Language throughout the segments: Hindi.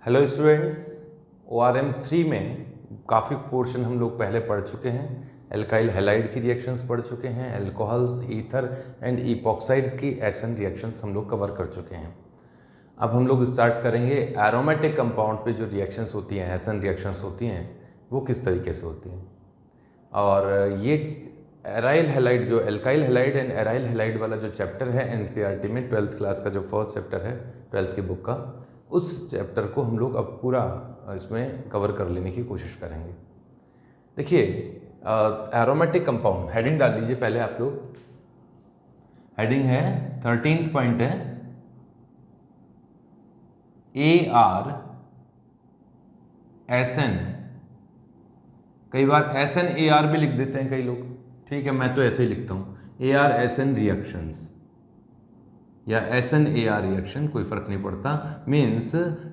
हेलो स्टूडेंट्स, ORM 3 में काफ़ी पोर्शन हम लोग पहले पढ़ चुके हैं। एल्काइल हैलाइड की रिएक्शंस पढ़ चुके हैं, अल्कोहल्स, ईथर एंड इपॉक्साइड्स की एसन रिएक्शंस हम लोग कवर कर चुके हैं। अब हम लोग स्टार्ट करेंगे एरोमेटिक कंपाउंड पे जो रिएक्शंस होती हैं, एसन रिएक्शंस होती हैं, वो किस तरीके से होती हैं। और ये एराइल हैलाइड, जो alkyl halide and aryl halide वाला जो चैप्टर है NCERT में 12th क्लास का जो फर्स्ट चैप्टर है 12th की बुक का, उस चैप्टर को हम लोग अब पूरा इसमें कवर कर लेने की कोशिश करेंगे। देखिए, एरोमेटिक कंपाउंड हेडिंग डाल लीजिए पहले आप लोग। हेडिंग है 13th पॉइंट है AR-SN। कई बार SN AR भी लिख देते हैं कई लोग, ठीक है, मैं तो ऐसे ही लिखता हूँ AR-SN रिएक्शंस या SN AR रिएक्शन, कोई फर्क नहीं पड़ता। Means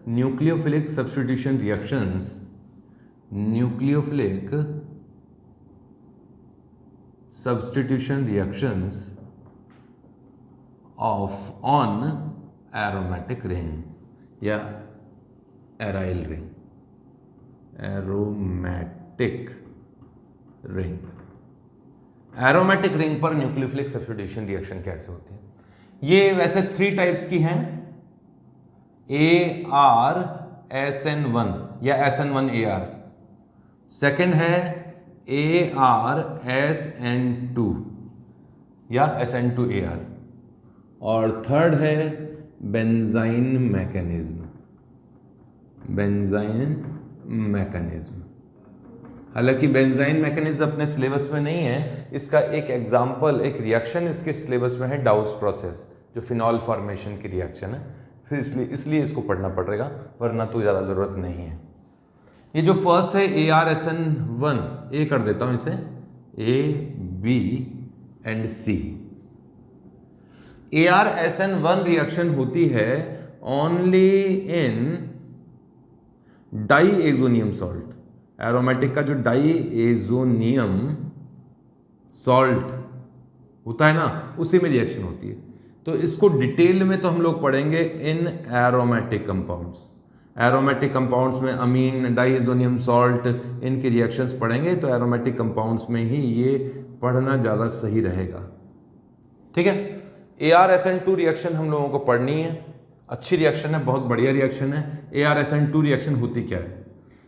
nucleophilic substitution reactions, nucleophilic substitution reactions of on aromatic ring या aryl ring, aromatic ring. Aromatic ring पर न्यूक्लियोफिलिक सब्स्टिट्यूशन रिएक्शन कैसे होती है? ये वैसे 3 टाइप्स की हैं, AR-SN1 या SN1 AR। सेकंड है AR-SN2 या SN2 AR। और थर्ड है बेंजाइन मैकेनिज्म, बेंजाइन मैकेनिज्म। हालांकि बेंजाइन मैकेनिज्म अपने सिलेबस में नहीं है, इसका एक एग्जाम्पल, एक रिएक्शन इसके सिलेबस में है, डाउस प्रोसेस, जो फिनॉल फॉर्मेशन की रिएक्शन है। फिर इसलिए इसको पढ़ना पड़ेगा, वरना तो ज़्यादा ज़रूरत नहीं है। ये जो फर्स्ट है AR-SN1, ए कर देता हूँ इसे, A, B and C। AR-SN1 reaction होती है only in diazonium salt. Aromatic का जो डाईएजोनियम सॉल्ट होता है ना, उसी में रिएक्शन होती है। तो इसको डिटेल में तो हम लोग पढ़ेंगे इन एरोमेटिक कंपाउंड्स। एरोमेटिक कंपाउंड्स में अमीन, डाईएजोनियम सॉल्ट, इनकी रिएक्शंस पढ़ेंगे, तो एरोमेटिक कंपाउंड्स में ही ये पढ़ना ज़्यादा सही रहेगा, ठीक है। AR-SN2 रिएक्शन हम लोगों को पढ़नी है, अच्छी रिएक्शन है, बहुत बढ़िया रिएक्शन है। AR-SN2 रिएक्शन होती क्या है?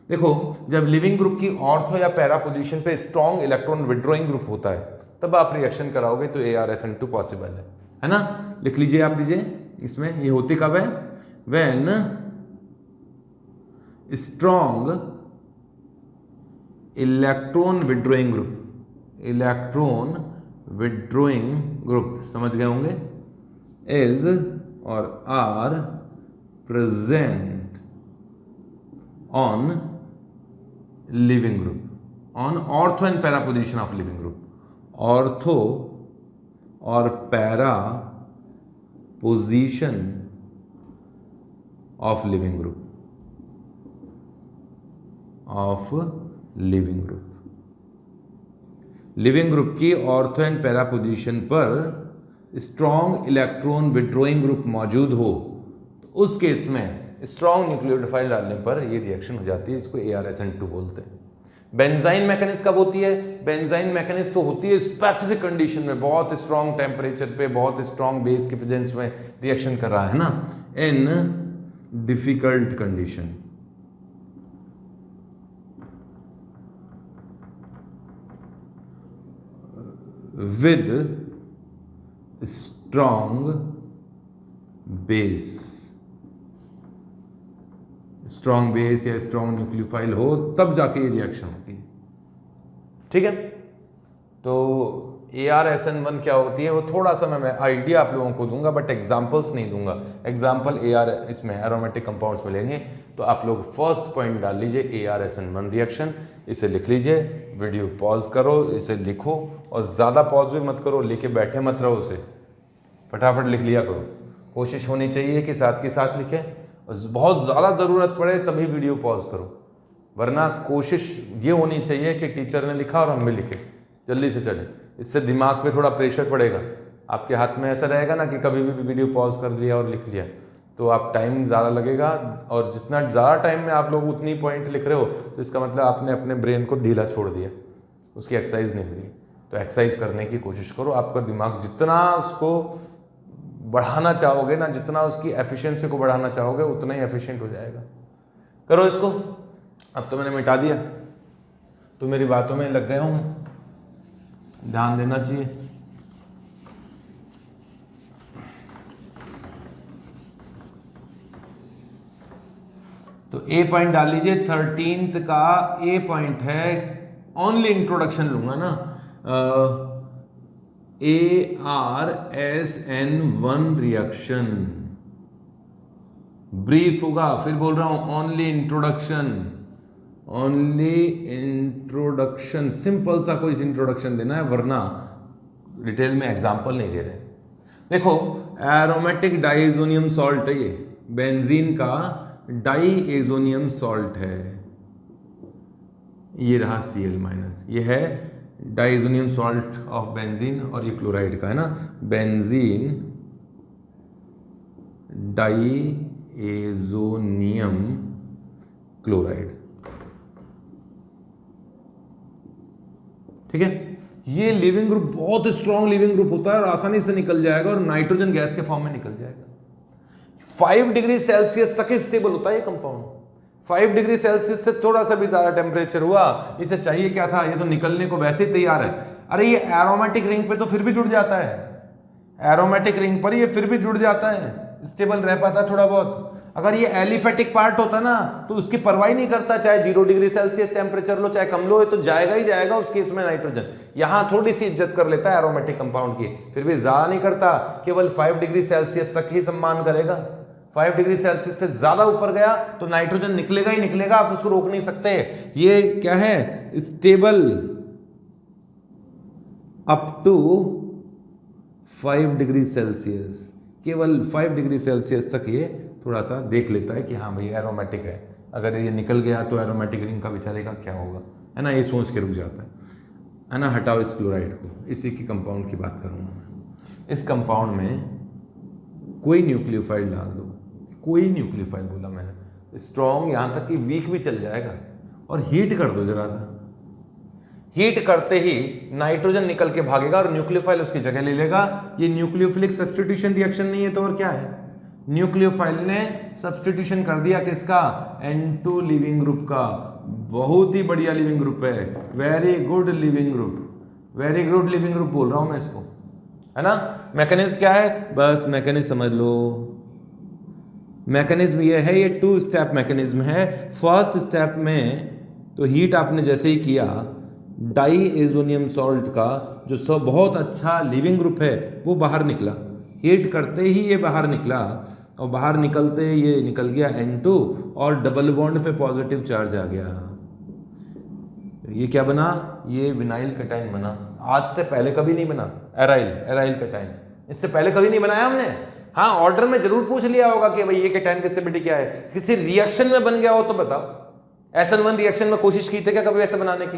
देखो, जब लिविंग ग्रुप की ऑर्थो या पैरा पोजीशन पे स्ट्रॉन्ग इलेक्ट्रॉन विड्रॉइंग ग्रुप होता है, तब आप रिएक्शन कराओगे तो AR-SN2 पॉसिबल है ना। लिख लीजिए, आप लीजिए, इसमें ये होती कब है? When strong electron withdrawing group, electron withdrawing group समझ गए होंगे, इज और are present on leaving group, on ortho and para position of leaving group. Ortho और para position of leaving group, of leaving group. Leaving group की ऑर्थो एंड पैरा पोजीशन पर स्ट्रॉन्ग इलेक्ट्रॉन विड्रॉइंग ग्रुप मौजूद हो, तो उस केस में स्ट्रॉन्ग न्यूक्लियोफाइल डालने पर ये रिएक्शन हो जाती है, इसको AR-SN2 बोलते हैं। बेंजाइन मैकेनिज्म कब होती है? बेंजाइन मैकेनिज्म तो होती है स्पेसिफिक कंडीशन में, बहुत स्ट्रॉन्ग टेम्परेचर पे, बहुत स्ट्रॉन्ग बेस के प्रेजेंस में रिएक्शन कर रहा है ना, इन difficult condition, with strong base, strong base या स्ट्रॉन्ग न्यूक्लियोफाइल हो, तब जाके ये रिएक्शन होती है, ठीक है। तो AR-SN1 क्या होती है, वो थोड़ा सा मैं आइडिया आप लोगों को दूंगा, बट एग्जांपल्स नहीं दूंगा। एग्जांपल इसमें एरोमेटिक कंपाउंड्स में लेंगे, तो आप लोग फर्स्ट पॉइंट डाल लीजिए AR-SN1 रिएक्शन, इसे लिख लीजिए। वीडियो पॉज करो, इसे लिखो, और ज़्यादा पॉज भी मत करो, लिखे बैठे मत रहो, उसे फटाफट लिख लिया करो। कोशिश होनी चाहिए कि साथ के साथ लिखे, बहुत ज़्यादा ज़रूरत पड़े तभी वीडियो पॉज करो, वरना कोशिश ये होनी चाहिए कि टीचर ने लिखा और हम भी लिखे, जल्दी से चले। इससे दिमाग पे थोड़ा प्रेशर पड़ेगा, आपके हाथ में ऐसा रहेगा ना कि कभी भी वीडियो पॉज कर लिया और लिख लिया, तो आप टाइम ज़्यादा लगेगा, और जितना ज़्यादा टाइम में आप लोग उतनी पॉइंट लिख रहे हो तो इसका मतलब आपने अपने ब्रेन को ढीला छोड़ दिया, उसकी एक्सरसाइज नहीं हुई। तो एक्सरसाइज करने की कोशिश करो, आपका दिमाग जितना उसको बढ़ाना चाहोगे ना, जितना उसकी एफिशिएंसी को बढ़ाना चाहोगे उतना ही एफिशिएंट हो जाएगा। करो इसको। अब तो मैंने मिटा दिया, तो मेरी बातों में लग गया हूँ, ध्यान देना चाहिए। तो ए पॉइंट डाल लीजिए। 13th का ए पॉइंट है, ओनली इंट्रोडक्शन लूंगा ना, ARSN1 रिएक्शन ब्रीफ होगा, फिर बोल रहा हूं only introduction, only introduction, simple सा कोई इंट्रोडक्शन देना है, वरना डिटेल में एग्जांपल नहीं दे रहे। देखो एरोमेटिक डाइएजोनियम सॉल्ट है, ये बेंजीन का डाइएजोनियम सॉल्ट है, ये रहा Cl-, ये है डाइएजोनियम सॉल्ट ऑफ बेंजीन, और ये क्लोराइड का है ना, बेंजीन डाइएजोनियम क्लोराइड, ठीक है। ये लिविंग ग्रुप बहुत स्ट्रॉन्ग लिविंग ग्रुप होता है और आसानी से निकल जाएगा और नाइट्रोजन गैस के फॉर्म में निकल जाएगा। 5 डिग्री सेल्सियस तक ही स्टेबल होता है ये कंपाउंड। 5 डिग्री सेल्सियस से थोड़ा सा भी ज्यादा टेम्परेचर हुआ, इसे चाहिए क्या था, ये तो निकलने को वैसे ही तैयार है। अरे ये एरोमेटिक रिंग पे तो फिर भी जुड़ जाता है, एरोमेटिक रिंग पर ये फिर भी जुड़ जाता है, स्टेबल रह पाता है थोड़ा बहुत। अगर ये एलिफेटिक पार्ट होता ना तो उसकी परवाही नहीं करता, चाहे 0 डिग्री सेल्सियस टेम्परेचर लो चाहे कम लो, तो जाएगा ही जाएगा उसके इसमें नाइट्रोजन। यहां थोड़ी सी इज्जत कर लेता है एरोमेटिक कंपाउंड की, फिर भी ज्यादा नहीं करता, केवल 5 डिग्री सेल्सियस तक ही सम्मान करेगा। 5 डिग्री सेल्सियस से ज्यादा ऊपर गया तो नाइट्रोजन निकलेगा ही निकलेगा, आप उसको रोक नहीं सकते। ये क्या है, stable up to 5 degree Celsius, केवल 5 डिग्री सेल्सियस तक ये थोड़ा सा देख लेता है कि हाँ भाई एरोमेटिक है, अगर ये निकल गया तो एरोमेटिक रिंग का बेचारे का क्या होगा, है ना, ये सोच के रुक जाता है ना। हटाओ इस क्लोराइड को, इसी की कंपाउंड की बात करूँगा मैं। इस कंपाउंड में कोई न्यूक्लियोफाइल डाल दो, कोई न्यूक्लियोफाइल बोला मैंने, स्ट्रॉन्ग यहाँ तक कि वीक भी चल जाएगा, और हीट कर दो जरा सा। हीट करते ही नाइट्रोजन निकल के भागेगा और न्यूक्लियोफाइल उसकी जगह ले लेगा। ये न्यूक्लियोफिलिक सब्स्टिट्यूशन रिएक्शन नहीं है तो और क्या है, न्यूक्लियोफाइल ने सब्स्टिट्यूशन कर दिया किसका, N2 लिविंग ग्रुप का। बहुत ही बढ़िया लिविंग ग्रुप है, very good leaving group, very good leaving group बोल रहा हूं मैं इसको, है ना। मैकेनिज्म क्या है, बस मैकेनिज्म समझ लो। मैकेनिज्म ये है, ये 2 स्टेप मैकेनिज्म है। फर्स्ट स्टेप में तो हीट आपने जैसे ही किया, डाइएजोनियम सॉल्ट का जो सब बहुत अच्छा लिविंग ग्रुप है वो बाहर निकला, हीट करते ही ये बाहर निकला, और बाहर निकलते ये निकल गया N2 और डबल बॉन्ड पे पॉजिटिव चार्ज आ गया। ये क्या बना, ये विनाइल कैटायन बना। आज से पहले कभी नहीं बना, एराइल कैटायन, इससे पहले कभी नहीं बनाया हमने। हाँ, ऑर्डर में जरूर पूछ लिया होगा कि भाई ये कैटायन किससे बेटी क्या है, किसी रिएक्शन में बन गया हो तो बताओ। SN1 रिएक्शन में कोशिश की थी क्या कभी ऐसे बनाने की,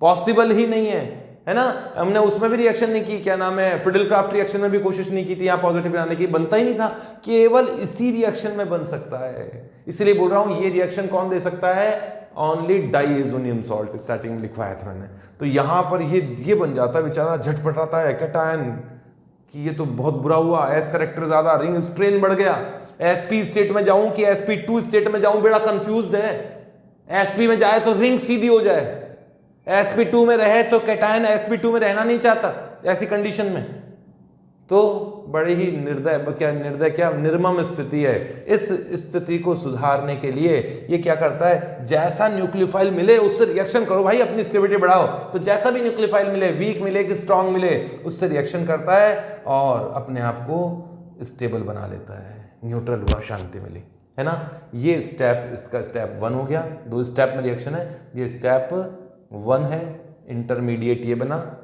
पॉसिबल ही नहीं है ना। हमने उसमें भी रिएक्शन नहीं की, क्या नाम है, फिडलक्राफ्ट रिएक्शन में भी कोशिश नहीं की थी यहाँ पॉजिटिव बनाने की, बनता ही नहीं था। केवल इसी रिएक्शन में बन सकता है, इसलिए बोल रहा हूं ये रिएक्शन कौन दे सकता है, ओनली डाइएजोनियम सॉल्ट, स्टार्टिंग लिखवाया था मैंने। तो यहां पर ये बन जाता है, बेचारा झटपटाता है कैटायन कि ये तो बहुत बुरा हुआ, एस करेक्टर ज्यादा, रिंग स्ट्रेन बढ़ गया, sp स्टेट में जाऊं कि sp2 स्टेट में जाऊं, बड़ा कंफ्यूज्ड है। sp में जाए तो रिंग सीधी हो जाए, sp2 में रहे तो कैटायन sp2 में रहना नहीं चाहता ऐसी कंडीशन में, तो बड़ी ही निर्मम स्थिति है। इस स्थिति को सुधारने के लिए ये क्या करता है, जैसा न्यूक्लियोफाइल मिले उससे रिएक्शन करो भाई, अपनी स्टेबिलिटी बढ़ाओ। तो जैसा भी न्यूक्लियोफाइल मिले, वीक मिले कि स्ट्रांग मिले, उससे रिएक्शन करता है और अपने आप को स्टेबल बना लेता है, न्यूट्रल हुआ, शांति मिली, है ना। ये स्टेप, इसका स्टेप 1 हो गया। 2 स्टेप में रिएक्शन है, ये स्टेप 1 है। इंटरमीडिएट ये बना,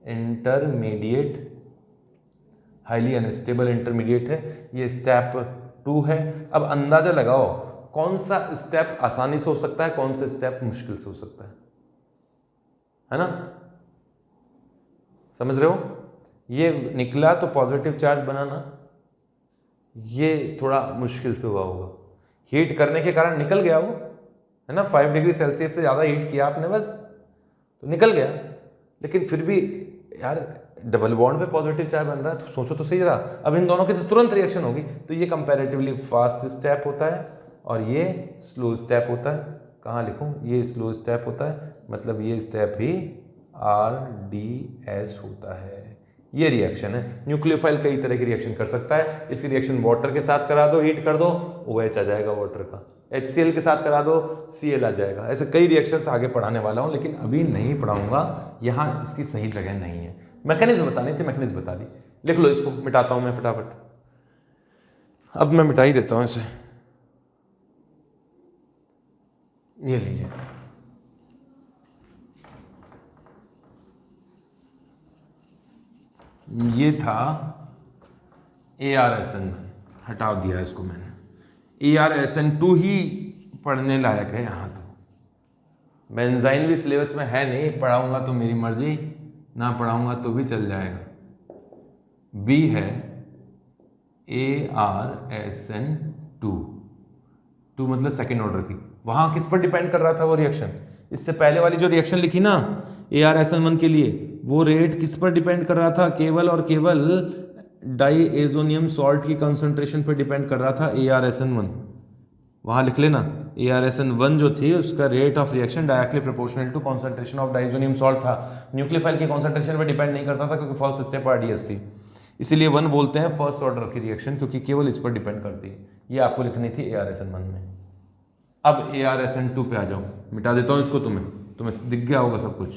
इंटरमीडिएट, हाईली अनस्टेबल इंटरमीडिएट है, ये स्टेप 2 है। अब अंदाजा लगाओ कौन सा स्टेप आसानी से हो सकता है, कौन सा स्टेप मुश्किल से हो सकता है ना। समझ रहे हो, ये निकला तो पॉजिटिव चार्ज बनाना, ये थोड़ा मुश्किल से हुआ होगा, हीट करने के कारण निकल गया वो, है ना, 5 डिग्री सेल्सियस से ज़्यादा हीट किया आपने बस तो निकल गया। लेकिन फिर भी यार डबल बॉन्ड पे पॉजिटिव चार्ज बन रहा है, तो सोचो तो सही रहा। अब इन दोनों की तो तुरंत रिएक्शन होगी, तो ये कंपैरेटिवली फास्ट स्टेप होता है और ये स्लो स्टेप होता है। कहाँ लिखूँ, ये स्लो स्टेप होता है, मतलब ये स्टेप ही RDS होता है। ये रिएक्शन है। न्यूक्लियोफाइल कई तरह की रिएक्शन कर सकता है। इसकी रिएक्शन वाटर के साथ करा दो, हीट कर दो, OH आ जाएगा वाटर का। HCl के साथ करा दो, Cl आ जाएगा। ऐसे कई रिएक्शंस आगे पढ़ाने वाला हूँ, लेकिन अभी नहीं पढ़ाऊंगा, यहाँ इसकी सही जगह नहीं है। मैकेनिज्म बतानी थी, मैकेनिज्म बता दी। लिख लो इसको, मिटाता हूँ मैं फटाफट। अब मैं मिटा ही देता हूँ इसे। ये लीजिए, ये था ArSN, हटा दिया इसको मैंने। ArSN2 ही पढ़ने लायक है यहाँ तो। बेंजाइन भी सिलेबस में है नहीं, पढ़ाऊंगा तो मेरी मर्जी, ना पढ़ाऊंगा तो भी चल जाएगा। B है ArSN2, 2 मतलब सेकेंड ऑर्डर की। वहाँ किस पर डिपेंड कर रहा था वो रिएक्शन? इससे पहले वाली जो रिएक्शन लिखी ना ArSN1 के लिए, वो रेट किस पर डिपेंड कर रहा था? केवल और केवल डाईएजोनियम सॉल्ट की कंसंट्रेशन पर डिपेंड कर रहा था ArSN1। वहाँ लिख लेना, ArSN1 जो थी उसका rate of reaction directly proportional to concentration of diazonium salt था। न्यूक्लियोफाइल की कंसंट्रेशन पर डिपेंड नहीं करता था, क्योंकि फर्स्ट स्टेप RDS थी। इसीलिए 1 बोलते हैं फर्स्ट ऑर्डर की रिएक्शन, क्योंकि केवल इस पर डिपेंड करती है। ये आपको लिखनी थी ArSN1 में। अब ArSN2 पे आ जाओ, मिटा देता हूँ इसको, तुम्हें दिख गया होगा सब कुछ।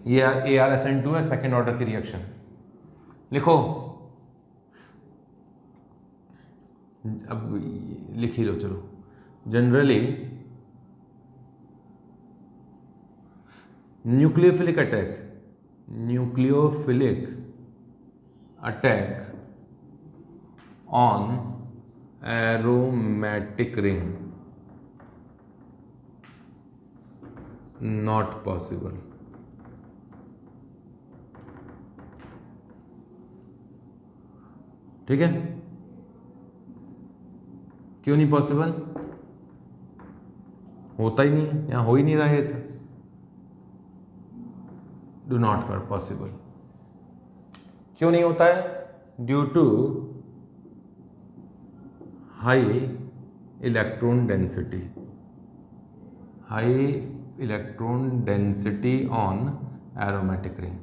ये ArSN2 है, सेकेंड ऑर्डर की रिएक्शन। लिखो, अब लिख ही लो चलो। Generally nucleophilic attack on aromatic ring not possible। ठीक है, क्यों नहीं पॉसिबल? होता ही नहीं है, यहां हो ही नहीं रहा है ऐसा। डू नॉट कर पॉसिबल। क्यों नहीं होता है? Due to high electron density on aromatic ring.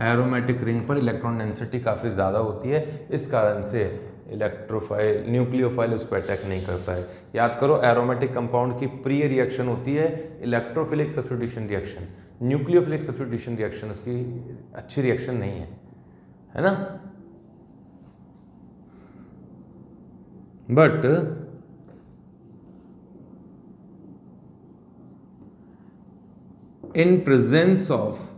Aromatic ring पर इलेक्ट्रॉन डेंसिटी काफ़ी ज़्यादा होती है, इस कारण से न्यूक्लियोफाइल उस पर अटैक नहीं करता है। याद करो, एरोमेटिक कंपाउंड की प्री रिएक्शन होती है electrophilic substitution reaction. Nucleophilic substitution reaction उसकी अच्छी रिएक्शन नहीं है ना। But in presence of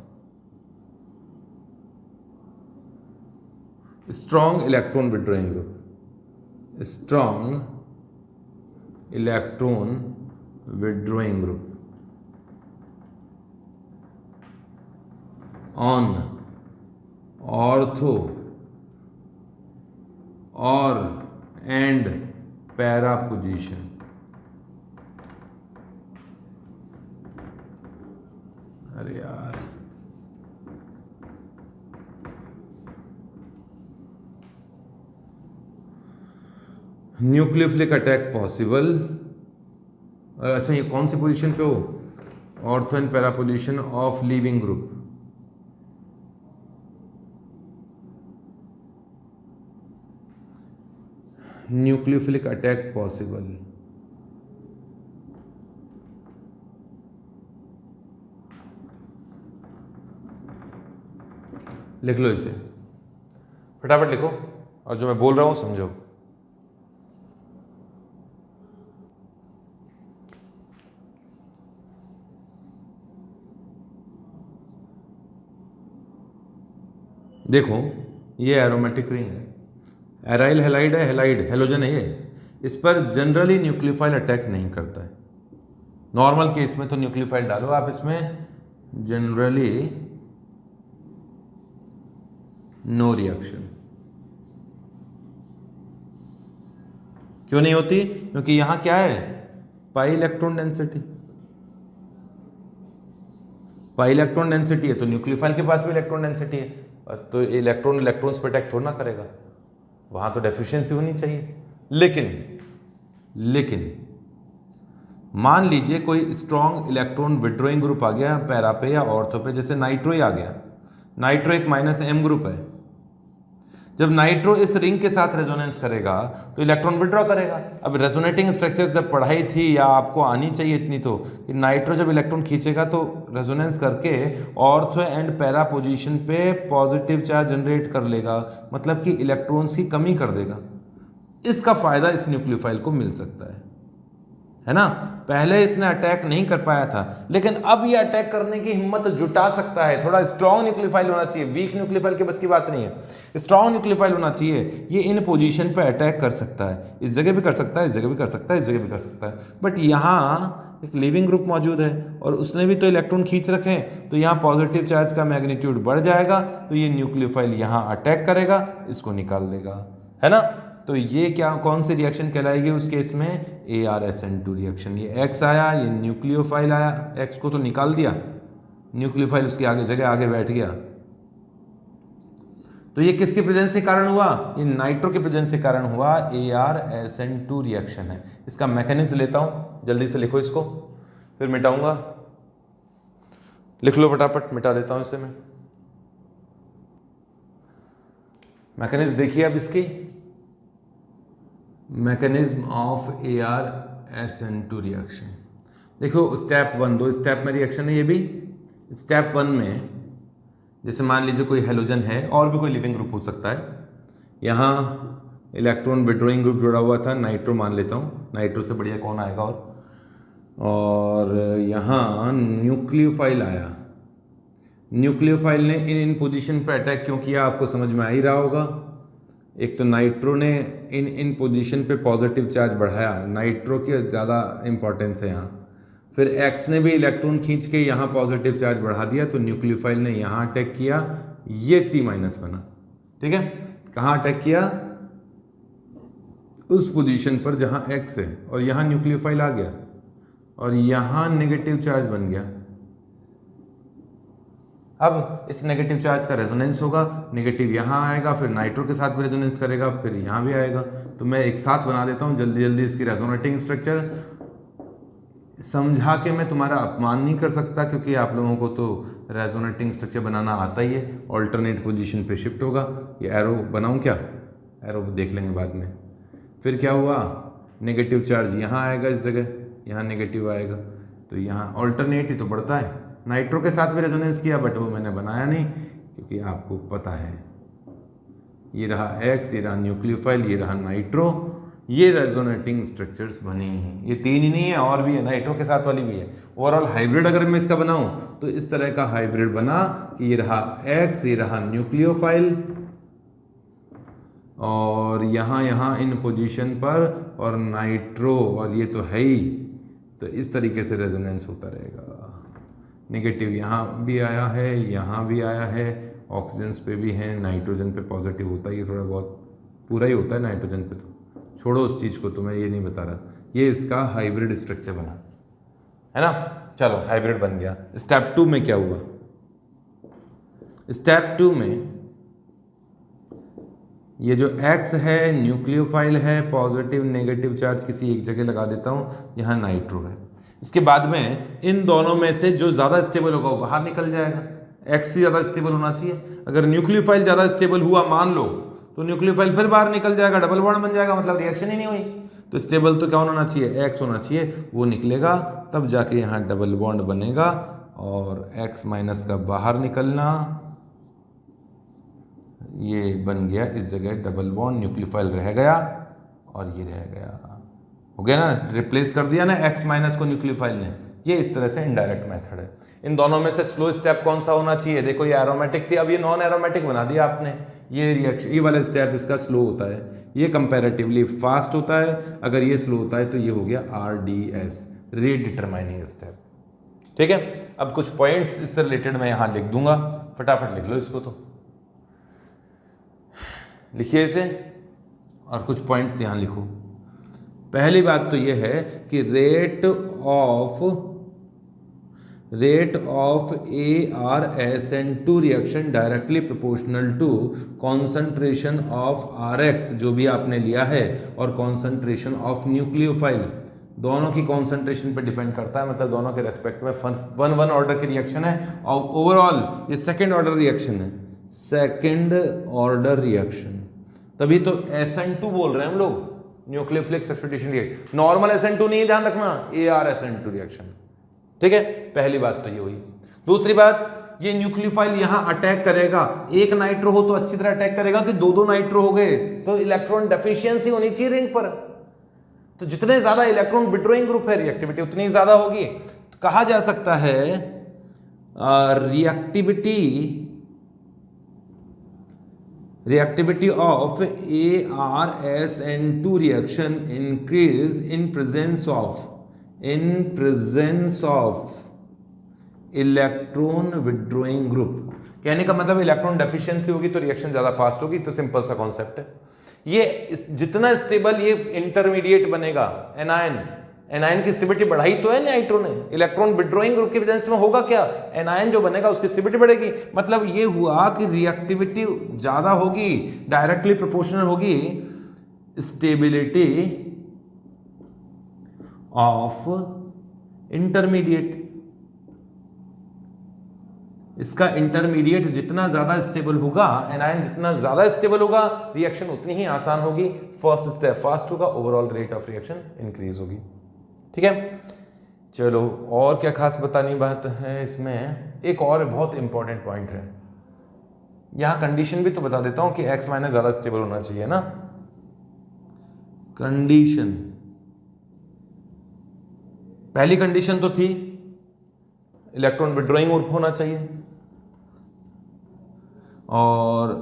strong electron withdrawing group on ortho or and para position, अरे यार न्यूक्लियोफिलिक अटैक पॉसिबल। अच्छा, ये कौन सी पोजीशन पे हो? Ortho and para position of leaving group. Nucleophilic attack possible. लिख लो इसे, फटाफट लिखो, और जो मैं बोल रहा हूं समझो। देखो, ये एरोमेटिक रिंग है, एराइल हैलाइड है, हैलाइड हेलोजन है ये। इस पर जनरली न्यूक्लियोफाइल अटैक नहीं करता है। नॉर्मल केस में तो न्यूक्लियोफाइल डालो आप इसमें, जनरली नो रिएक्शन। क्यों नहीं होती? क्योंकि यहां क्या है, pi electron density. Pi electron density है तो न्यूक्लियोफाइल के पास भी इलेक्ट्रॉन डेंसिटी है, तो इलेक्ट्रॉन्स पे अटैक थोड़ा ना करेगा, वहां तो डेफिशिएंसी होनी चाहिए। लेकिन मान लीजिए कोई स्ट्रॉन्ग इलेक्ट्रॉन विड्रॉइंग ग्रुप आ गया पैरा पे या ऑर्थो पे, जैसे नाइट्रो ही आ गया। नाइट्रो एक -m ग्रुप है। जब नाइट्रो इस रिंग के साथ रेजोनेंस करेगा तो इलेक्ट्रॉन विड्रॉ करेगा। अब रेजोनेटिंग स्ट्रक्चर्स जब पढ़ाई थी या आपको आनी चाहिए इतनी, तो कि नाइट्रो जब इलेक्ट्रॉन खींचेगा तो रेजोनेंस करके ऑर्थो एंड पैरा पोजीशन पे पॉजिटिव चार्ज जनरेट कर लेगा, मतलब कि इलेक्ट्रॉन्स की कमी कर देगा। इसका फायदा इस न्यूक्लियोफाइल को मिल सकता है ना। पहले इसने अटैक नहीं कर पाया था, लेकिन अब ये अटैक करने की हिम्मत जुटा सकता है। थोड़ा स्ट्रॉन्ग न्यूक्लियोफाइल होना चाहिए, वीक न्यूक्लियोफाइल के बस की बात नहीं है, स्ट्रॉन्ग न्यूक्लियोफाइल होना चाहिए। ये इन पोजीशन पे अटैक कर सकता है, इस जगह भी कर सकता है, इस जगह भी कर सकता है, इस जगह भी कर सकता है। बट यहाँ एक लिविंग ग्रुप मौजूद है और उसने भी तो इलेक्ट्रॉन खींच रखे हैं, तो यहाँ पॉजिटिव चार्ज का मैग्नीट्यूड बढ़ जाएगा, तो ये न्यूक्लियोफाइल यहाँ अटैक करेगा, इसको निकाल देगा, है ना। तो ये क्या, कौन सी रिएक्शन कहलाएगी उस केस में? ArSN2 reaction. ये X आया, ये न्यूक्लियोफाइल आया, X को तो निकाल दिया, न्यूक्लियोफाइल उसकी आगे जगह आगे बैठ गया। तो ये किसके प्रेजेंस के कारण हुआ? ये नाइट्रो के प्रेजेंस के कारण हुआ। ArSN2 रिएक्शन है। इसका मैकेनिज्म लेता हूं, जल्दी से लिखो इसको, फिर मिटाऊंगा। लिख लो फटाफट, मिटा देता हूं इसे मैं। मैकेनिज्म देखिए अब इसकी, मैकेनिज्म ऑफ ArSN2 रिएक्शन। देखो स्टेप 1, 2 स्टेप में रिएक्शन है ये भी। स्टेप 1 में जैसे मान लीजिए कोई हेलोजन है, और भी कोई लिविंग ग्रुप हो सकता है, यहाँ इलेक्ट्रॉन विड्रॉइंग ग्रुप जुड़ा हुआ था, नाइट्रो मान लेता हूँ, नाइट्रो से बढ़िया कौन आएगा, और यहाँ न्यूक्लियोफाइल आया। न्यूक्लियोफाइल ने इन पोजीशन पर अटैक क्यों किया, आपको समझ में आ ही रहा होगा। एक तो नाइट्रो ने इन पोजीशन पे पॉजिटिव चार्ज बढ़ाया, नाइट्रो की ज़्यादा इंपॉर्टेंस है यहाँ। फिर X ने भी इलेक्ट्रॉन खींच के यहाँ पॉजिटिव चार्ज बढ़ा दिया, तो न्यूक्लियोफाइल ने यहाँ अटैक किया, ये C- बना, ठीक है। कहाँ अटैक किया? उस पोजीशन पर जहाँ X है, और यहाँ न्यूक्लियोफाइल आ गया और यहाँ नेगेटिव चार्ज बन गया। अब इस नेगेटिव चार्ज का रेजोनेंस होगा, नेगेटिव यहाँ आएगा, फिर नाइट्रो के साथ भी रेजोनेंस करेगा, फिर यहाँ भी आएगा। तो मैं एक साथ बना देता हूँ जल्दी जल्दी इसकी रेजोनेटिंग स्ट्रक्चर। समझा के मैं तुम्हारा अपमान नहीं कर सकता, क्योंकि आप लोगों को तो रेजोनेटिंग स्ट्रक्चर बनाना आता ही है। ऑल्टरनेट पोजीशन पे शिफ्ट होगा। ये एरो बनाऊँ क्या? एरो देख लेंगे बाद में। फिर क्या हुआ? नेगेटिव चार्ज यहाँ आएगा, इस जगह यहाँ नेगेटिव आएगा, तो यहाँ ऑल्टरनेट ही तो बढ़ता है। नाइट्रो के साथ भी रेजोनेंस किया, बट वो मैंने बनाया नहीं, क्योंकि आपको पता है ये रहा X, ये रहा न्यूक्लियोफाइल, ये रहा नाइट्रो, ये रेजोनेटिंग स्ट्रक्चर्स बनी हैं। ये 3 ही नहीं है, और भी है, नाइट्रो के साथ वाली भी है। ओवरऑल हाइब्रिड अगर मैं इसका बनाऊं तो इस तरह का हाइब्रिड बना कि ये रहा X, ये रहा न्यूक्लियोफाइल, और यहाँ इन पोजीशन पर, और नाइट्रो, और ये तो है ही। तो इस तरीके से रेजोनेंस होता रहेगा। नेगेटिव यहाँ भी आया है, यहाँ भी आया है, ऑक्सीजन पे भी है, नाइट्रोजन पे पॉजिटिव होता है, ये थोड़ा बहुत पूरा ही होता है नाइट्रोजन पे, तो छोड़ो उस चीज़ को, तो मैं ये नहीं बता रहा। ये इसका हाइब्रिड स्ट्रक्चर बना, है ना। चलो हाइब्रिड बन गया। स्टेप 2 में क्या हुआ? स्टेप 2 में ये जो X है न्यूक्लियोफाइल है, पॉजिटिव नेगेटिव चार्ज किसी एक जगह लगा देता हूँ, यहाँ नाइट्रो है। इसके बाद में इन दोनों में से जो ज़्यादा स्टेबल होगा वो बाहर निकल जाएगा। X ही ज़्यादा स्टेबल होना चाहिए। अगर न्यूक्लियोफाइल ज़्यादा स्टेबल हुआ मान लो, तो न्यूक्लियोफाइल फिर बाहर निकल जाएगा, डबल बॉन्ड बन जाएगा, मतलब रिएक्शन ही नहीं हुई। तो स्टेबल तो क्या होना चाहिए? X होना चाहिए, वो निकलेगा, तब जाके यहाँ डबल बॉन्ड बनेगा, और X- का बाहर निकलना, ये बन गया इस जगह डबल बॉन्ड, न्यूक्लियोफाइल रह गया और ये रह गया, हो गया ना, रिप्लेस कर दिया ना X- को न्यूक्लियोफाइल ने। ये इस तरह से इनडायरेक्ट मेथड है। इन दोनों में से स्लो स्टेप कौन सा होना चाहिए? देखो ये एरोमेटिक थी, अब ये नॉन एरोमेटिक बना दिया आपने। ये रिएक्शन, ये वाला स्टेप इसका स्लो होता है, ये कंपैरेटिवली फास्ट होता है। अगर ये स्लो होता है तो ये हो गया RDS, रीडिटरमाइनिंग स्टेप, ठीक है। अब कुछ पॉइंट्स इससे रिलेटेड मैं यहाँ लिख दूंगा, फटाफट लिख लो इसको। तो लिखिए इसे और कुछ पॉइंट्स यहाँ लिखो। पहली बात तो ये है कि rate of ArSN2 reaction directly proportional to concentration of Rx जो भी आपने लिया है और कॉन्सेंट्रेशन ऑफ न्यूक्लियोफाइल, दोनों की कॉन्सेंट्रेशन पे डिपेंड करता है। मतलब दोनों के रेस्पेक्ट में वन ऑर्डर की रिएक्शन है और ओवरऑल ये सेकेंड ऑर्डर रिएक्शन है, सेकेंड ऑर्डर रिएक्शन। तभी तो SN2 बोल रहे हैं हम लोग, nucleophilic substitution reaction. Normal SN2 नहीं, ध्यान रखना, ArSN2 रिएक्शन। ठीक है, पहली बात तो ये हुई। दूसरी बात, ये न्यूक्लियोफाइल यहां अटैक करेगा, एक नाइट्रो हो तो अच्छी तरह अटैक करेगा कि दो नाइट्रो हो गए तो इलेक्ट्रॉन डेफिशिएंसी होनी चाहिए रिंग पर। तो जितने ज्यादा इलेक्ट्रॉन विड्रॉइंग ग्रुप है रिएक्टिविटी उतनी ज्यादा होगी। तो कहा जा सकता है reactivity of ArSN2 reaction increase in presence of electron withdrawing group. कहने का मतलब इलेक्ट्रॉन डेफिशिएंसी होगी तो रिएक्शन ज्यादा फास्ट होगी। तो सिंपल सा कॉन्सेप्ट है ये। जितना स्टेबल ये इंटरमीडिएट बनेगा एनायन की स्टेबिलिटी बढ़ाई तो है नाइट्रो ने, इलेक्ट्रॉन विड्रॉइंग ग्रुप के प्रेजेंस में होगा क्या, एनायन जो बनेगा उसकी स्टेबिलिटी बढ़ेगी। मतलब ये हुआ कि रिएक्टिविटी ज्यादा होगी, डायरेक्टली प्रोपोर्शनल होगी स्टेबिलिटी ऑफ इंटरमीडिएट। इसका इंटरमीडिएट जितना ज्यादा स्टेबल होगा, एनायन जितना ज्यादा स्टेबल होगा, रिएक्शन उतनी ही आसान होगी, फर्स्ट स्टेप फास्ट होगा, overall rate of reaction increase होगी। ठीक है, चलो और क्या खास बतानी बात है इसमें। एक और बहुत इंपॉर्टेंट पॉइंट है, यहां कंडीशन भी तो बता देता हूं कि X- ज्यादा स्टेबल होना चाहिए ना। कंडीशन, पहली कंडीशन तो थी इलेक्ट्रॉन विड्रॉइंग ग्रुप होना चाहिए और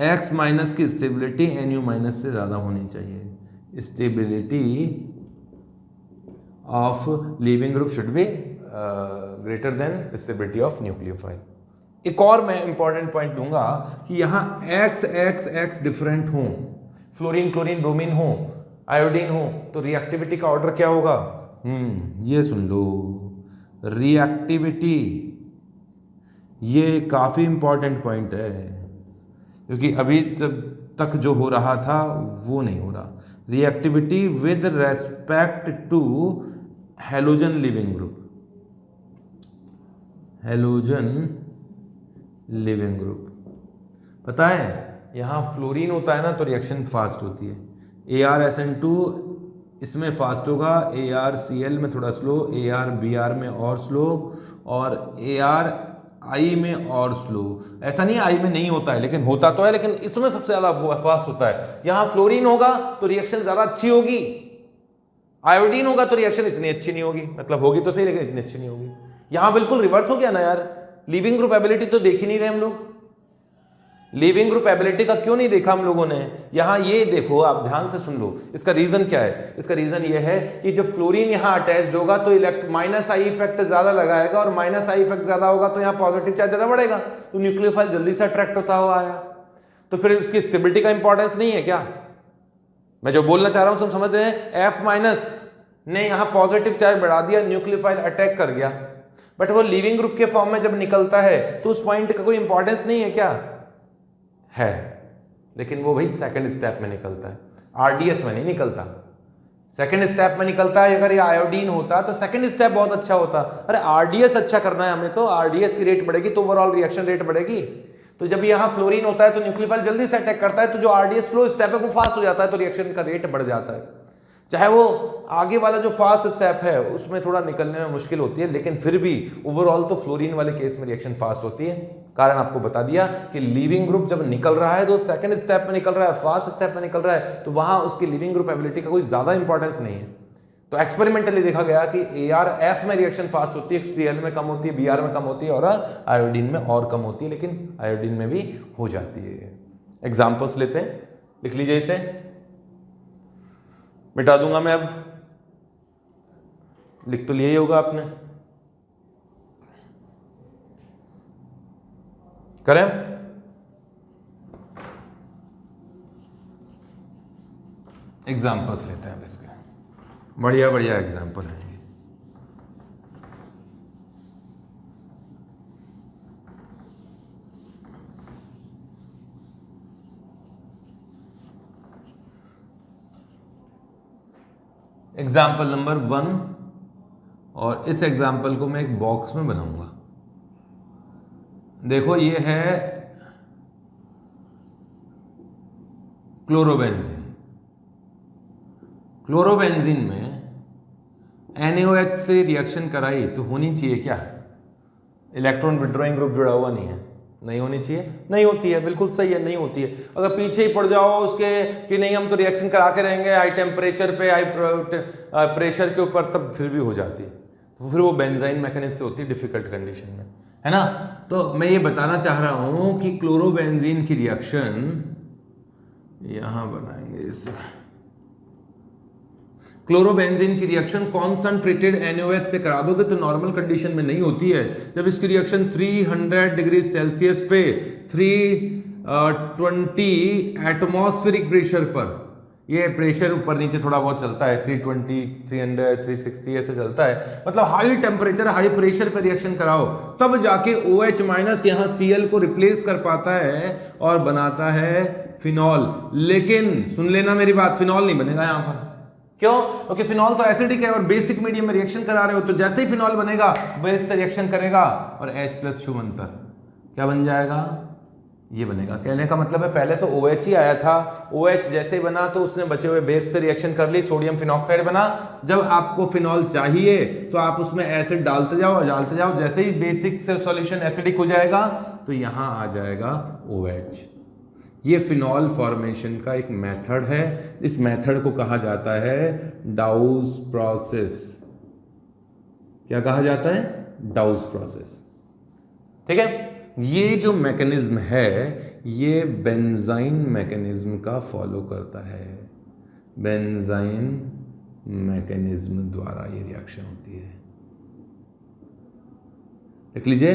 X- की स्टेबिलिटी Nu- से ज्यादा होनी चाहिए। Stability of leaving group should be greater than stability of nucleophile. एक और मैं इंपॉर्टेंट पॉइंट दूंगा कि यहां X डिफरेंट हो, फ्लोरीन क्लोरीन ब्रोमीन हो, आयोडीन हो, तो रिएक्टिविटी का ऑर्डर क्या होगा। ये सुन लो, रिएक्टिविटी ये काफी इंपॉर्टेंट पॉइंट है क्योंकि अभी तक जो हो रहा था वो नहीं हो रहा। Reactivity with respect to halogen leaving group, halogen leaving group. पता है यहां फ्लोरीन होता है ना तो रिएक्शन फास्ट होती है, ArSN2 इसमें फास्ट होगा, ArCl में थोड़ा स्लो, ArBr में और स्लो और ArI में और स्लो। ऐसा नहीं आई में नहीं होता है, लेकिन होता तो है, लेकिन इसमें सबसे ज्यादा फास्ट होता है। यहां फ्लोरीन होगा तो रिएक्शन ज्यादा अच्छी होगी, आयोडीन होगा तो रिएक्शन इतनी अच्छी नहीं होगी, मतलब होगी तो सही लेकिन इतनी अच्छी नहीं होगी। यहां बिल्कुल रिवर्स हो गया ना यार। लिविंग ग्रुप एबिलिटी तो देख ही नहीं रहे हम लोग, लिविंग ग्रुप एबिलिटी का क्यों नहीं देखा हम लोगों ने। यहां ये देखो, आप ध्यान से सुन लो, इसका रीजन क्या है। इसका रीजन ये है कि जब फ्लोरीन यहां अटैच्ड होगा तो -I इफेक्ट ज्यादा लगाएगा और -I इफेक्ट ज्यादा होगा तो यहां पॉजिटिव चार्ज ज्यादा बढ़ेगा, तो न्यूक्लियोफाइल जल्दी से अट्रैक्ट होता हुआ आया। तो फिर उसकी स्टेबिलिटी का इंपॉर्टेंस नहीं है क्या। मैं जो बोलना चाह रहा हूं तुम समझ रहे हैं। F- ने यहां पॉजिटिव चार्ज बढ़ा दिया, न्यूक्लियोफाइल अटैक कर गया, बट वो लिविंग ग्रुप के फॉर्म में जब निकलता है तो उस पॉइंट का कोई इंपॉर्टेंस नहीं है क्या, है, लेकिन वो भाई सेकंड स्टेप में निकलता है, RDS में नहीं निकलता, सेकंड स्टेप में निकलता है। अगर ये आयोडीन होता तो सेकंड स्टेप बहुत अच्छा होता। अरे RDS अच्छा करना है हमें, तो RDS की रेट बढ़ेगी तो ओवरऑल रिएक्शन रेट बढ़ेगी। तो जब यहां फ्लोरीन होता है तो न्यूक्लियोफाइल जल्दी से अटैक करता है, तो जो RDS फ्लो स्टेप है वो फास्ट हो जाता है, तो रिएक्शन का रेट बढ़ जाता है। चाहे वो आगे वाला जो फास्ट स्टेप है उसमें थोड़ा निकलने में मुश्किल होती है, लेकिन फिर भी ओवरऑल तो फ्लोरीन वाले केस में रिएक्शन फास्ट होती है। कारण आपको बता दिया कि लिविंग ग्रुप जब निकल रहा है तो सेकंड स्टेप में निकल रहा है, फास्ट स्टेप में निकल रहा है, तो वहां उसकी लिविंग ग्रुप एबिलिटी का कोई ज्यादा इंपॉर्टेंस नहीं है। तो एक्सपेरिमेंटली देखा गया कि ArF में रिएक्शन फास्ट होती है, Cl में कम होती है, Br में कम होती है और आयोडीन में और कम होती है, लेकिन आयोडीन में भी हो जाती है। एग्जाम्पल्स लेते हैं, लिख लीजिए इसे, मिटा दूंगा मैं अब, लिख तो लिया ही होगा आपने। करें एग्जाम्पल्स लेते हैं अब इसके, बढ़िया बढ़िया एग्जाम्पल हैं। एग्जाम्पल नंबर 1, और इस एग्जाम्पल को मैं एक बॉक्स में बनाऊंगा। देखो ये है क्लोरोबेंजीन। क्लोरोबेंजीन में NaOH से रिएक्शन कराई तो होनी चाहिए क्या? इलेक्ट्रॉन विड्रॉइंग ग्रुप जुड़ा हुआ नहीं है, नहीं होनी चाहिए, नहीं होती है, बिल्कुल सही है, नहीं होती है। अगर पीछे ही पड़ जाओ उसके कि नहीं हम तो रिएक्शन करा के रहेंगे हाई टेम्परेचर पे, हाई प्रेशर के ऊपर, तब फिर भी हो जाती है। तो फिर वो बेंजाइन मैकेनिज्म से होती है डिफिकल्ट कंडीशन में, है ना। तो मैं ये बताना चाह रहा हूं कि क्लोरोबेंजीन की रिएक्शन यहां बनाएंगे इससे। क्लोरोबेंजीन की रिएक्शन कॉन्संट्रेटेड NaOH से करा दोगे तो नॉर्मल कंडीशन में नहीं होती है। जब इसकी रिएक्शन 300 डिग्री सेल्सियस पे 320 एटमॉस्फेरिक प्रेशर पर, ये प्रेशर ऊपर नीचे थोड़ा बहुत चलता है, 320, 300, 360 ऐसे चलता है, मतलब हाई टेम्परेचर हाई प्रेशर पे रिएक्शन कराओ तब जाके OH माइनस यहाँ Cl को रिप्लेस कर पाता है और बनाता है फिनॉल। लेकिन सुन लेना मेरी बात, फिनॉल नहीं बनेगा यहाँ पर। क्यों? क्योंकि फिनॉल तो एसिडिक है और बेसिक मीडियम में रिएक्शन करा रहे हो, तो जैसे ही फिनॉल बनेगा बेस से रिएक्शन करेगा और H+ छुमंतर क्या बन जाएगा? ये बनेगा। कहने का मतलब है पहले तो OH ही आया था, OH जैसे ही बना तो उसने बचे हुए बेस से रिएक्शन कर ली, सोडियम फिनॉक्साइड बना। जब आपको फिनॉल चाहिए तो आप उसमें एसिड डालते जाओ, जैसे ही बेसिक से सॉल्यूशन एसिडिक हो जाएगा तो यहां आ जाएगा OH। ये फिनॉल फॉर्मेशन का एक मेथड है। इस मेथड को कहा जाता है डाउस प्रोसेस। क्या कहा जाता है? डाउस प्रोसेस। ठीक है। ये जो मैकेनिज्म है ये बेंजाइन मैकेनिज्म का फॉलो करता है। बेंजाइन मैकेनिज्म द्वारा ये रिएक्शन होती है। लिख लीजिए,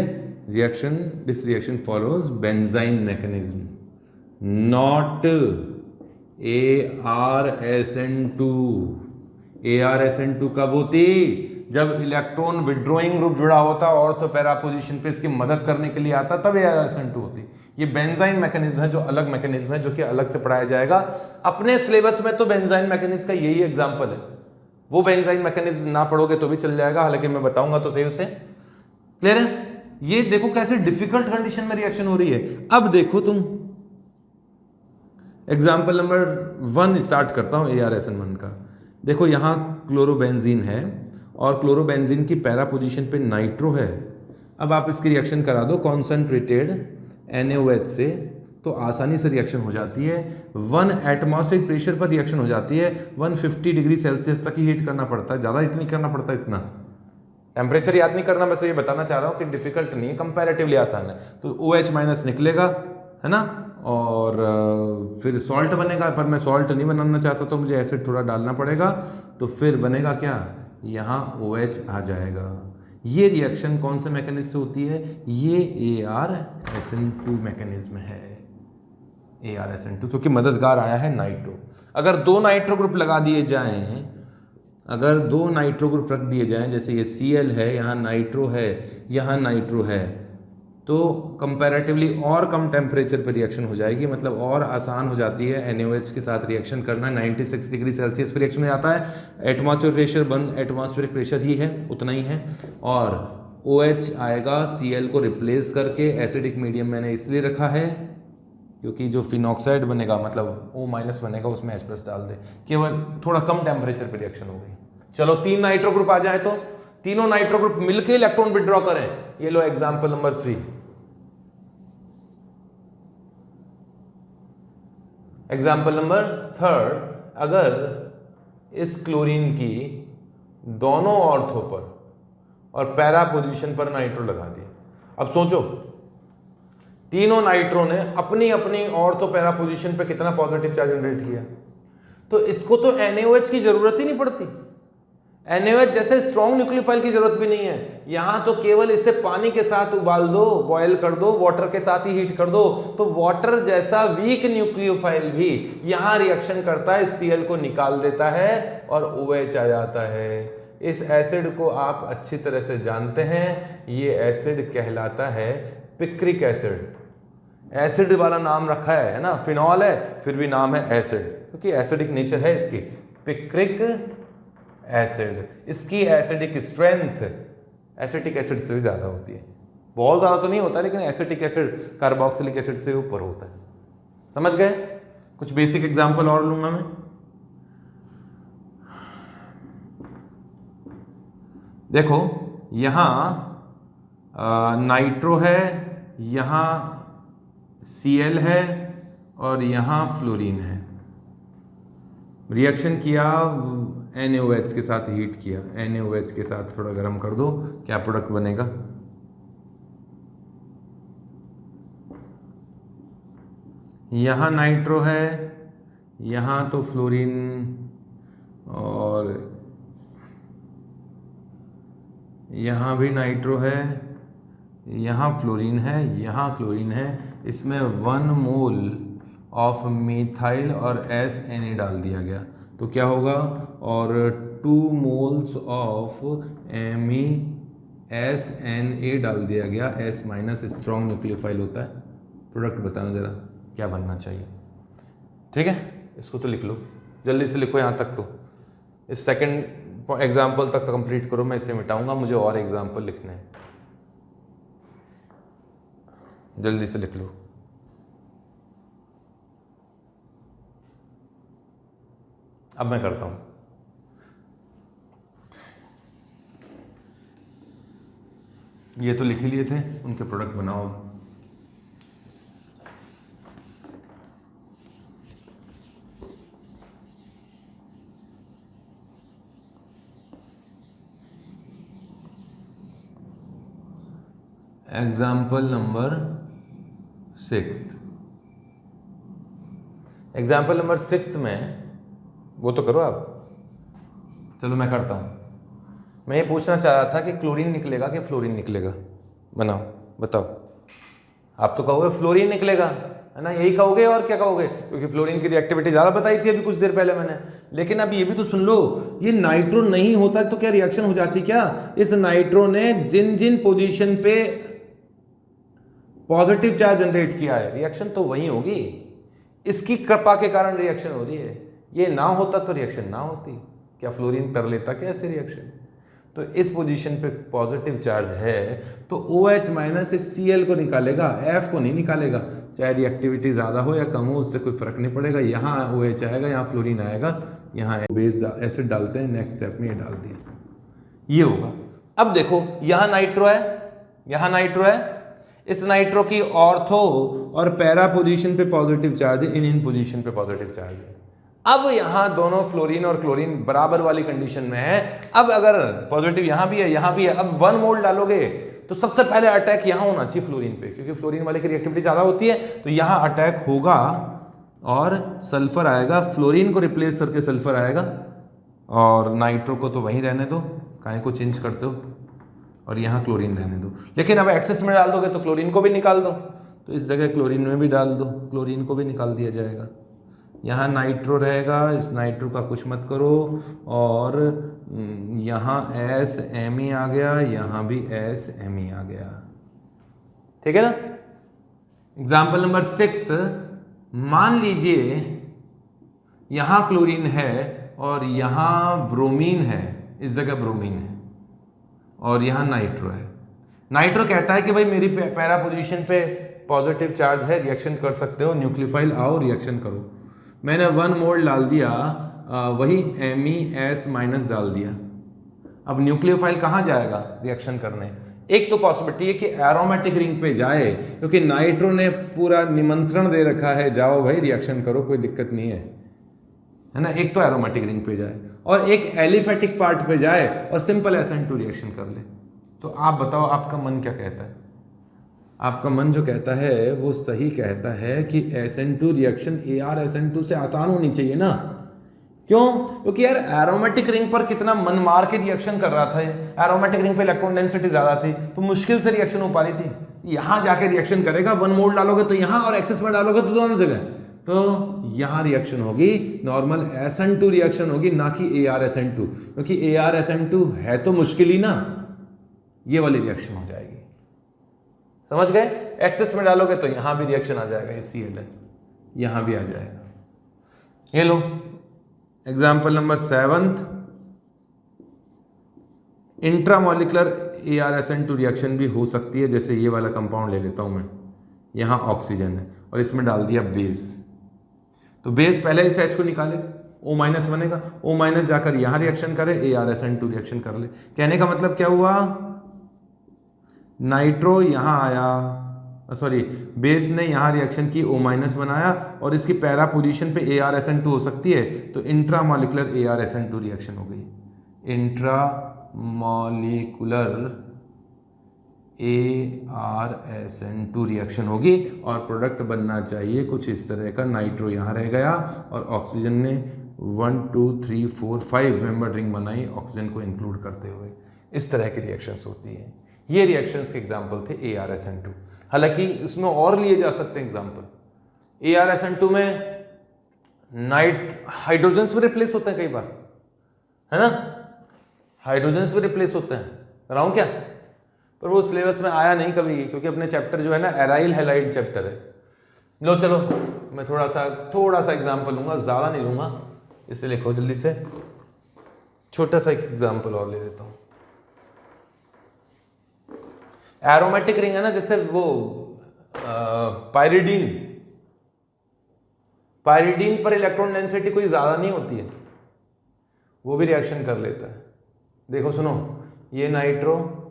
reaction, this reaction follows benzene mechanism, not ArSN2। ArSN2 कब होती? जब इलेक्ट्रॉन विड्रॉइंग ग्रुप जुड़ा होता और तो पैरा पोजीशन पे इसकी मदद करने के लिए आता, तब ArSN2 होती। ये बेंजाइन मैकेनिज्म है जो अलग मैकेनिज्म है, जो कि अलग से पढ़ाया जाएगा अपने सिलेबस में। तो बेंजाइन मैकेनिज्म का यही एग्जांपल है। वो बेंजाइन मैकेनिज्म ना पढ़ोगे तो भी चल जाएगा, हालांकि मैं बताऊंगा तो सही उसे। क्लियर है? ये देखो कैसे डिफिकल्ट कंडीशन में रिएक्शन हो रही है। अब देखो तुम एग्जाम्पल नंबर 1 स्टार्ट करता हूं ArSN1 का। देखो यहां क्लोरोबेंजीन है और क्लोरोबेंजीन की पैरा पोजीशन पे नाइट्रो है। अब आप इसकी रिएक्शन करा दो कॉन्सेंट्रेटेड NaOH से तो आसानी से रिएक्शन हो जाती है। 1 एटमॉस्फेरिक प्रेशर पर रिएक्शन हो जाती है। 150 डिग्री सेल्सियस तक ही हीट करना पड़ता है, ज़्यादा हीट नहीं करना पड़ता। इतना टेम्परेचर याद नहीं करना, मैं ये बताना चाह रहा हूँ कि डिफिकल्ट नहीं है, कंपैरेटिवली आसान है। तो OH माइनस निकलेगा, है ना, और फिर सॉल्ट बनेगा। पर मैं सॉल्ट नहीं बनाना चाहता तो मुझे एसिड थोड़ा डालना पड़ेगा। तो फिर बनेगा क्या? यहाँ OH आ जाएगा। ये रिएक्शन कौन से मैकेनिज्म से होती है? ये ArSN2 मैकेनिज्म है। ArSN2 क्योंकि मददगार आया है नाइट्रो। अगर 2 नाइट्रो ग्रुप लगा दिए जाएं, अगर 2 नाइट्रो ग्रुप रख दिए जाएं, जैसे ये Cl है, यहाँ नाइट्रो है, यहाँ नाइट्रो है, तो कंपैरेटिवली और कम टेम्परेचर पर रिएक्शन हो जाएगी, मतलब और आसान हो जाती है NaOH के साथ रिएक्शन करना। 96 डिग्री सेल्सियस पर रिएक्शन हो जाता है। एटमॉस्फेरिक प्रेशर 1 एटमॉस्फेरिक प्रेशर ही है, उतना ही है। और OH आएगा Cl को रिप्लेस करके। एसिडिक मीडियम मैंने इसलिए रखा है क्योंकि जो फिनॉक्साइड बनेगा, मतलब O- बनेगा, उसमें H+ डाल दे, केवल थोड़ा कम टेम्परेचर पर रिएक्शन हो गई। चलो 3 नाइट्रो ग्रुप आ जाए तो तीनों नाइट्रो ग्रुप मिलकर इलेक्ट्रॉन विड्रॉ करें। ये लो एग्जांपल नंबर 3। एग्जाम्पल नंबर 3, अगर इस क्लोरीन की दोनों ऑर्थो पर और पैरा पोजीशन पर नाइट्रो लगा दिया। अब सोचो, तीनों नाइट्रो ने अपनी अपनी ऑर्थो पैरा पोजीशन पे कितना पॉजिटिव चार्ज जनरेट किया। तो इसको तो NaOH की जरूरत ही नहीं पड़ती। NaOH जैसे स्ट्रॉन्ग न्यूक्लियोफाइल की जरूरत भी नहीं है, यहां तो केवल इसे पानी के साथ उबाल दो, बॉयल कर दो, वाटर के साथ ही हीट कर दो, तो वाटर जैसा वीक न्यूक्लियोफाइल भी यहां रिएक्शन करता है, Cl को निकाल देता है और OH आ जाता है। इस एसिड को आप अच्छी तरह से जानते हैं, ये एसिड कहलाता है पिक्रिक एसिड। एसिड वाला नाम रखा है ना, फिनॉल है फिर भी नाम है एसिड, क्योंकि एसिडिक नेचर है इसकी, पिक्रिक एसिड। इसकी एसिडिक स्ट्रेंथ एसिटिक एसिड से भी ज्यादा होती है, बहुत ज्यादा तो नहीं होता लेकिन एसिटिक एसिड कार्बोक्सिलिक एसिड से ऊपर होता है। समझ गए? कुछ बेसिक एग्जांपल और लूंगा मैं। देखो यहां नाइट्रो है, यहां Cl है और यहां फ्लोरीन है। रिएक्शन किया, NaOH के साथ हीट किया, NaOH के साथ थोड़ा गर्म कर दो, क्या प्रोडक्ट बनेगा? यहाँ नाइट्रो है, यहाँ तो फ्लोरीन और यहाँ भी नाइट्रो है, यहाँ फ्लोरीन है, यहाँ क्लोरीन है। इसमें 1 मोल ऑफ मिथाइल और Na डाल दिया गया तो क्या होगा, और 2 मोल्स ऑफ MeSNA डाल दिया गया, S माइनस स्ट्रॉन्ग न्यूक्लियोफाइल होता है। प्रोडक्ट बताना जरा क्या बनना चाहिए। ठीक है, इसको तो लिख लो, जल्दी से लिखो यहाँ तक। तो इस सेकंड एग्जाम्पल तक तो कंप्लीट करो, मैं इसे मिटाऊंगा, मुझे और एग्जाम्पल लिखने हैं, जल्दी से लिख लो। अब मैं करता हूं, ये तो लिख ही लिए थे, उनके प्रोडक्ट बनाओ। एग्जाम्पल नंबर 6, एग्जाम्पल नंबर 6 में वो तो करो आप, चलो मैं करता हूं। मैं ये पूछना चाह रहा था कि क्लोरीन निकलेगा कि फ्लोरीन निकलेगा, बनाओ बताओ। आप तो कहोगे फ्लोरीन निकलेगा, है ना, यही कहोगे और क्या कहोगे, क्योंकि फ्लोरीन की रिएक्टिविटी ज़्यादा बताई थी अभी कुछ देर पहले मैंने। लेकिन अब ये भी तो सुन लो, ये नाइट्रो नहीं होता तो क्या रिएक्शन हो जाती क्या? इस नाइट्रो ने जिन जिन पोजीशन पे पॉजिटिव चार्ज जनरेट किया है, रिएक्शन तो वही होगी, इसकी कृपा के कारण रिएक्शन हो रही है। ये ना होता तो रिएक्शन ना होती। क्या फ्लोरीन कर लेता क्या ऐसे रिएक्शन? तो इस पोजीशन पे पॉजिटिव चार्ज है तो OH माइनस इस Cl को निकालेगा, F को नहीं निकालेगा। चाहे रिएक्टिविटी ज़्यादा हो या कम हो, उससे कोई फर्क नहीं पड़ेगा। यहाँ OH आएगा, यहाँ फ्लोरीन आएगा, यहाँ बेस एसिड डालते हैं, नेक्स्ट स्टेप में ये डाल दिया, ये होगा। अब देखो यहाँ नाइट्रो है, यहाँ नाइट्रो है, इस नाइट्रो की ऑर्थो और पैरा पोजीशन पे पॉजिटिव चार्ज है, इन पोजीशन पे पॉजिटिव चार्ज है। अब यहां दोनों फ्लोरीन और क्लोरीन बराबर वाली कंडीशन में है। अब अगर पॉजिटिव यहां भी है, यहां भी है, अब 1 मोल डालोगे तो सबसे पहले अटैक यहां होना चाहिए फ्लोरीन पे, क्योंकि फ्लोरीन वाले की रिएक्टिविटी ज्यादा होती है। तो यहां अटैक होगा और सल्फर आएगा, फ्लोरीन को रिप्लेस करके सल्फर आएगा, और नाइट्रो को तो वहीं रहने दो, काहे को चेंज करते हो, और यहाँ क्लोरीन रहने दो। लेकिन अब एक्सेस में डाल दोगे तो क्लोरीन को भी निकाल दो, तो इस जगह क्लोरीन में भी डाल दो, क्लोरीन को भी निकाल दिया जाएगा। यहाँ नाइट्रो रहेगा, इस नाइट्रो का कुछ मत करो, और यहाँ SMe आ गया, यहाँ भी SMe आ गया। ठीक है ना। एग्जाम्पल नंबर 6, मान लीजिए यहाँ क्लोरीन है और यहाँ ब्रोमीन है, इस जगह ब्रोमीन है, और यहाँ नाइट्रो है। नाइट्रो कहता है कि भाई मेरी पैरा पोजीशन पे पॉजिटिव चार्ज है, रिएक्शन कर सकते हो, न्यूक्लियोफाइल आओ रिएक्शन करो। मैंने 1 मोल डाल दिया, वही MES माइनस डाल दिया। अब न्यूक्लियोफाइल कहाँ जाएगा रिएक्शन करने? एक तो पॉसिबिलिटी है कि एरोमेटिक रिंग पे जाए, क्योंकि नाइट्रो ने पूरा निमंत्रण दे रखा है, जाओ भाई रिएक्शन करो, कोई दिक्कत नहीं है ना। एक तो एरोमेटिक रिंग पे जाए, और एक एलिफेटिक पार्ट पे जाए और सिंपल SN2 रिएक्शन कर ले। तो आप बताओ आपका मन क्या कहता है? आपका मन जो कहता है वो सही कहता है कि SN2 रिएक्शन ArSN2 से आसान होनी चाहिए ना, क्यों? क्योंकि यार एरोमेटिक रिंग पर कितना मन मार के रिएक्शन कर रहा था, एरोमेटिक रिंग पे इलेक्ट्रॉन डेंसिटी ज्यादा थी तो मुश्किल से रिएक्शन हो पा रही थी। यहां जाके रिएक्शन करेगा, 1 मोल डालोगे तो यहां और एक्सेस में डालोगे तो दोनों जगह, तो यहां रिएक्शन होगी, नॉर्मल SN2 रिएक्शन होगी, ना कि ArSN2, क्योंकि ArSN2 है तो मुश्किल ही ना, ये वाली रिएक्शन हो जाएगी। समझ गए? एक्सेस में डालोगे तो यहां भी रिएक्शन आ जाएगा, ये Cl है, यहां भी आ जाएगा। ये लो example number 7, intramolecular ArSN2 reaction भी हो सकती है। जैसे ये वाला कंपाउंड ले लेता हूं मैं, यहां ऑक्सीजन है और इसमें डाल दिया बेस, तो बेस पहले इस H को निकाले, O- बनेगा, O- जाकर यहां रिएक्शन करे, ArSN2 रिएक्शन कर ले। कहने का मतलब क्या हुआ, नाइट्रो यहां आया, सॉरी बेस ने यहाँ रिएक्शन की, O- बनाया और इसकी पैरा पोजीशन पे ArSN2 हो सकती है, तो इंट्रामोलिकुलर ArSN2 रिएक्शन हो गई। इंट्रामोलिकुलर ArSN2 रिएक्शन होगी और प्रोडक्ट बनना चाहिए कुछ इस तरह का। नाइट्रो यहाँ रह गया और ऑक्सीजन ने 1 2 3 4 5 मेंबर रिंग बनाई ऑक्सीजन को इंक्लूड करते हुए। इस तरह की रिएक्शंस होती हैं। ये रिएक्शंस के एग्जाम्पल थे ArSN2। हालांकि इसमें और लिए जा सकते हैं एग्जाम्पल। ArSN2 में हाइड्रोजन भी रिप्लेस होते हैं कई बार, है ना, हाइड्रोजन भी रिप्लेस होते हैं, कराऊं क्या? पर वो सिलेबस में आया नहीं कभी, क्योंकि अपने चैप्टर जो है ना एराइल हैलाइड चैप्टर है। लो चलो मैं थोड़ा सा एग्जाम्पल लूंगा, ज्यादा नहीं लूंगा, इसे लिखो जल्दी से, छोटा सा एक एग्जाम्पल और ले लेता हूं। एरोमेटिक रिंग है ना, जैसे वो पायरिडीन पर इलेक्ट्रॉन डेंसिटी कोई ज्यादा नहीं होती है, वो भी रिएक्शन कर लेता है। देखो सुनो, ये नाइट्रो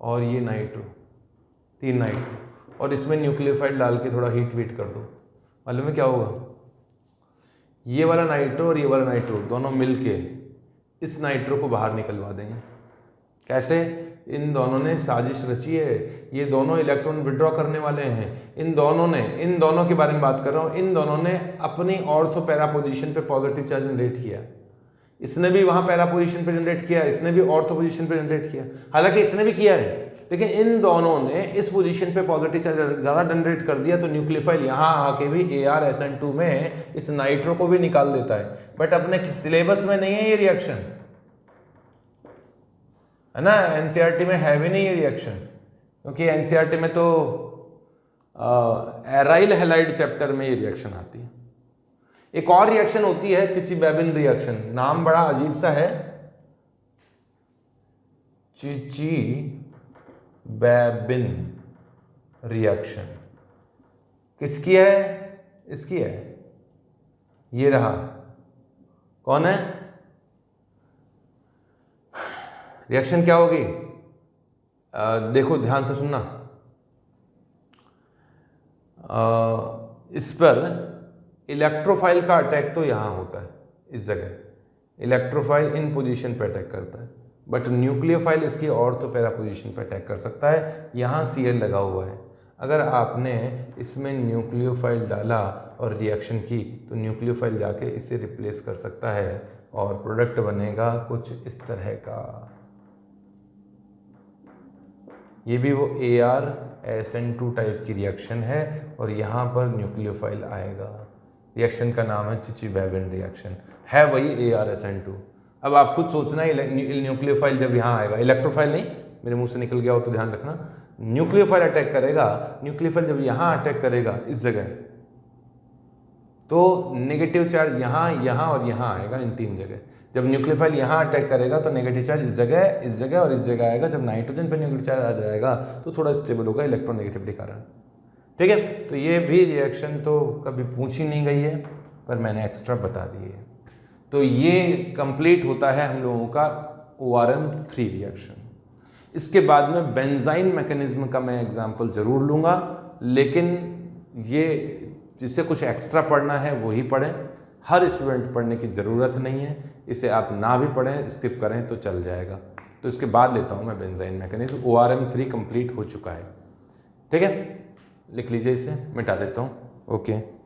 और ये नाइट्रो, 3 नाइट्रो, और इसमें न्यूक्लियोफाइल डाल के थोड़ा हीट वीट कर दो, मालूम है क्या होगा? ये वाला नाइट्रो और ये वाला नाइट्रो दोनों मिलके इस नाइट्रो को बाहर निकलवा देंगे। कैसे? इन दोनों ने साजिश रची है, ये दोनों इलेक्ट्रॉन विड्रॉ करने वाले हैं। इन दोनों के बारे में बात कर रहा हूं। इन दोनों ने अपनी ऑर्थो पैरा पोजीशन पे पॉजिटिव चार्ज जनरेट किया, इसने भी वहां पैरा पोजीशन पे जनरेट किया, इसने भी ऑर्थो पोजीशन पे जनरेट किया। हालांकि इसने भी किया है, लेकिन इन दोनों ने इस पोजीशन पे पॉजिटिव चार्ज ज्यादा जनरेट कर दिया, तो न्यूक्लियोफाइल यहां आके भी ArSN2 में इस नाइट्रो को भी निकाल देता है। बट अपने सिलेबस में नहीं है ये रिएक्शन, है ना, NCERT में है भी नहीं ये रिएक्शन, क्योंकि NCERT में तो एराइल हैलाइड चैप्टर में ये रिएक्शन आती है। एक और रिएक्शन होती है चिची-बेबिन रिएक्शन, नाम बड़ा अजीब सा है, चिची-बेबिन रिएक्शन। किसकी है? इसकी है, ये रहा। कौन है? रिएक्शन क्या होगी? देखो ध्यान से सुनना, इस पर इलेक्ट्रोफाइल का अटैक तो यहां होता है, इस जगह इलेक्ट्रोफाइल इन पोजीशन पे अटैक करता है, बट न्यूक्लियोफाइल इसकी ऑर्थो पैरा पोजीशन पे अटैक कर सकता है। यहां Cl लगा हुआ है, अगर आपने इसमें न्यूक्लियोफाइल डाला और रिएक्शन की तो न्यूक्लियोफाइल जाके इसे रिप्लेस कर सकता है और प्रोडक्ट बनेगा कुछ इस तरह का। ये भी वो ArSN2 टाइप की रिएक्शन है और यहाँ पर न्यूक्लियोफाइल आएगा। रिएक्शन का नाम है चिची-बेबिन रिएक्शन, है वही ArSN2। अब आप खुद सोचना, न्यूक्लियोफाइल जब यहाँ आएगा, इलेक्ट्रोफाइल नहीं, मेरे मुंह से निकल गया हो तो ध्यान रखना, न्यूक्लियोफाइल अटैक करेगा। न्यूक्लियोफाइल जब यहाँ अटैक करेगा इस जगह, तो नेगेटिव चार्ज यहाँ, यहाँ और यहाँ आएगा, इन 3 जगह। जब न्यूक्लियोफाइल यहाँ अटैक करेगा तो नेगेटिव चार्ज इस जगह और इस जगह आएगा। जब नाइट्रोजन पर नेगेटिव चार्ज आ जाएगा तो थोड़ा स्टेबल होगा इलेक्ट्रोनेगेटिविटी के कारण। ठीक है, तो ये भी रिएक्शन तो कभी पूछी नहीं गई है, पर मैंने एक्स्ट्रा बता दी है। तो ये कंप्लीट होता है हम लोगों का ORM3 रिएक्शन। इसके बाद में बेंजाइन मैकेनिज्म का मैं एग्जाम्पल जरूर लूँगा, लेकिन ये जिसे कुछ एक्स्ट्रा पढ़ना है वही पढ़ें, हर स्टूडेंट पढ़ने की ज़रूरत नहीं है। इसे आप ना भी पढ़ें, स्किप करें तो चल जाएगा। तो इसके बाद लेता हूँ मैं बेंजाइन मैकेनिज्म। ORM3 कंप्लीट हो चुका है, ठीक है, लिख लीजिए, इसे मिटा देता हूँ। ओके।